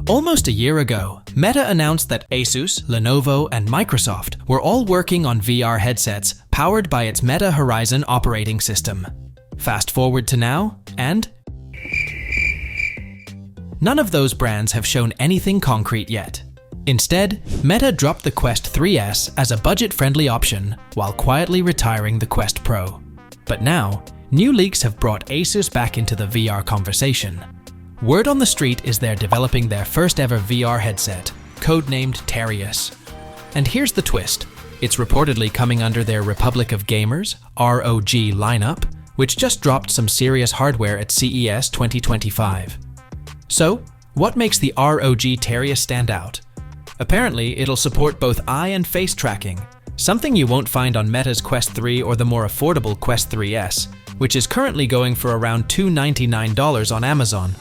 Almost a year ago, Meta announced that Asus, Lenovo, and Microsoft were all working on VR headsets powered by its Meta Horizon operating system. Fast forward to now, and none of those brands have shown anything concrete yet. Instead, Meta dropped the Quest 3S as a budget-friendly option while quietly retiring the Quest Pro. But now, new leaks have brought Asus back into the VR conversation. Word on the street is they're developing their first ever VR headset, codenamed Tarius. And here's the twist. It's reportedly coming under their Republic of Gamers, ROG lineup, which just dropped some serious hardware at CES 2025. So, what makes the ROG Tarius stand out? Apparently, it'll support both eye and face tracking, something you won't find on Meta's Quest 3 or the more affordable Quest 3S, which is currently going for around $299 on Amazon.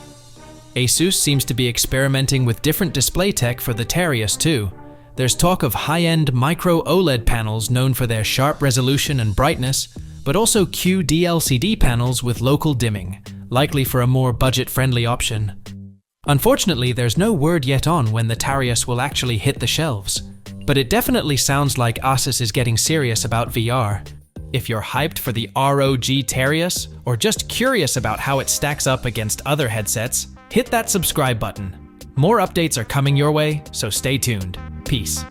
Asus seems to be experimenting with different display tech for the Tarius too. There's talk of high-end micro OLED panels known for their sharp resolution and brightness, but also QD LCD panels with local dimming, likely for a more budget-friendly option. Unfortunately, there's no word yet on when the Tarius will actually hit the shelves, but it definitely sounds like Asus is getting serious about VR. If you're hyped for the ROG Tarius, or just curious about how it stacks up against other headsets, hit that subscribe button. More updates are coming your way, so stay tuned. Peace.